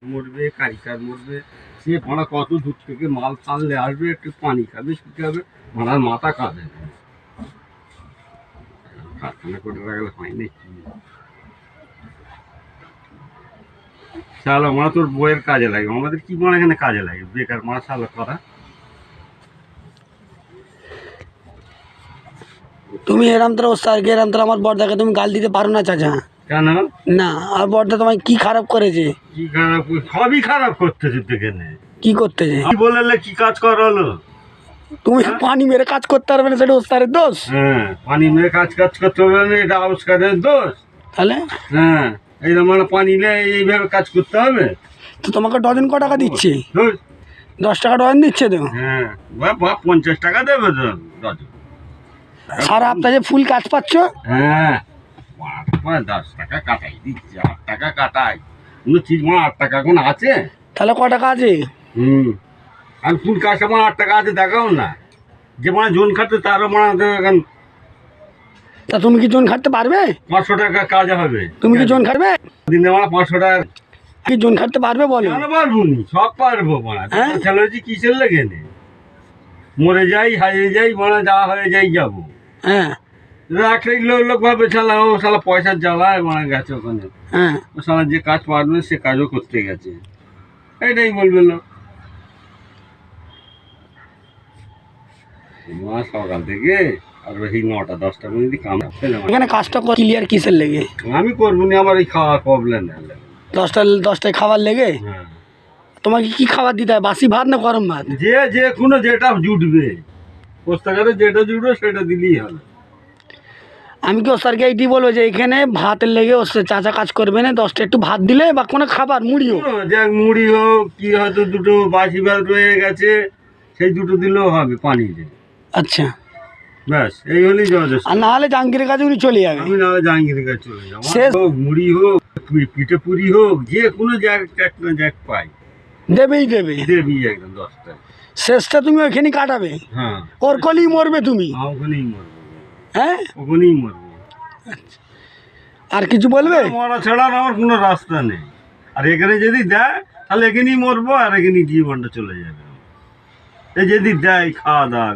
মরবে, কারিকার মরবে, সে মারা কত দূর থেকে মাল টানলে আসবে, একটু পানি খাবে, শুকে হবে, মারার মাথা কাঁদে। কারখানা করে রাখলে হয় নাকি? শালা মারা তোর বইয়ের কাজে লাগে, আমাদের কি মারা এখানে কাজে লাগে? বেকার মারা শালা করা। তুমি এরম তোর ওস্তাদকে এরম তোর আমার বড়দাকে তুমি গাল দিতে পারো না চাচা। কেন? না, আর বড়দা তোমায় কি খারাপ করেছে? কি খারাপ? সবই খারাপ করতেছে এখানে। কি করতেছে? কি বললে কি কাজ করালো? তুমি পানি মেরে কাজ করতে পারবে না, সেটা ওস্তাদের দোষ। হ্যাঁ, পানি মেরে কাজ করতে হবে না, এটা আবিষ্কারের দোষ। তাহলে হ্যাঁ, এইরকম মানে পানি নিয়ে এইভাবে কাজ করতে হবে। তো তোমাকে ডজন ক টাকা দিচ্ছে? ধুর। 10 টাকা ডজন দিচ্ছে তো। হ্যাঁ, বা 50 টাকা দেবে তো ডজন। সারা সপ্তাহে ফুল কাজ পাচ্ছ। হ্যাঁ, 10 টাকা কাটাই দিচ্ছে, 8 টাকা কাটাই। কোনো চিজ মানে 8 টাকা এখন আছে? তাহলে ক টাকা আছে? আর ফুল কাজটা মানে 8 টাকা আছে দেখাও না। যে মানে জোন খাটতে তারও মানে এখন তা তুমি কি জন খাটতে পারবে? 500 টাকা কাজ হবে। তুমি কি জন খাটবে? দিনে মানে 500 টাকা। কি জন খাটতে পারবে বলো? কেন পারবো নি? সব পারবো মানে। হ্যাঁ? ছেলে হচ্ছে কিসের লেগে নে? মরে যাই, হারিয়ে যাই, মানে যা হয়ে যাই যাবো। হ্যাঁ একটা লোক ভাবে শালা ও শালা পয়সার জ্বালায় মানে গেছে ওখানে। হ্যাঁ। ও শালা যে কাজ পারবে সে কাজও করতে গেছে, এইটাই বলবে লোক। সকাল থেকে আর এই 9টা-10টা পর্যন্ত কাম। এখানে কাজটা ক্লিয়ার কিসের লেগে? আমি করবো না, আমার এই খাওয়ার প্রবলেম। 10টায় খাবার লেগে? হ্যাঁ, তোমাকে কি খাবার দিতে হয়, বাসি ভাত না গরম ভাত? যে কোনো যেটা জুটবে, পোস্তাকারে যেটা জুটবে সেটা দিলেই হবে। আমি কি ওস্তাদকে এইটি বলবো যে এখানে ভাতের লেগে ওস্তাদ চাচা কাজ করবে না, 10টা একটু ভাত দিলে বা কোনো খাবার মুড়িও। যে মুড়ি হোক, কি হয়তো দুটো বাসি ভাত রয়ে গেছে, সেই দুটো দিলেও হবে পানি দিয়ে। আচ্ছা, ব্যাস এই হলেই যথেষ্ট। আর না হলে জাহাঙ্গীরের কাছে উনি চলে যাবে। আমি না জাহাঙ্গীরের কাছে চলে যাবো। শেষ। হোক মুড়ি হোক, পিঠে পুরি হোক, যে কোনো জ্যাক পাই দেবেই দেবে। দেবি একদম 10টায়। শেষটা তুমি ওইখানে কাটাবে। হ্যাঁ, ওর কলেই মরবে তুমি। ওখানেই মরবো। হ্যাঁ, ওখানেই মরবো। আর কিছু বলবে? মরা ছাড়া আর আমার কোনো রাস্তা নেই। আর এখানে যদি দেয় তাহলে এখানেই মরবো, আর এখানেই জীবনটা চলে যাবে। এই যদি দেয় খাওয়া দাওয়া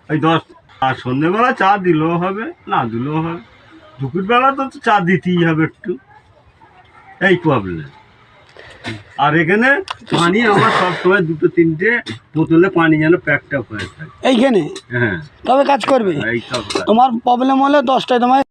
ওই 10, আর সন্ধ্যেবেলা চা দিলেও হবে, না দিলেও হবে। দুপুরবেলা তো চা দিতেই হবে একটু, এই প্রবলেম। আর এখানে পানি আমার সবসময় 2-3টে বোতলে পানি যেন প্যাকটা হয়ে থাকে এইখানে হ্যাঁ, তবে কাজ করবে। এই সব তোমার প্রবলেম হলে 10টায় তোমায়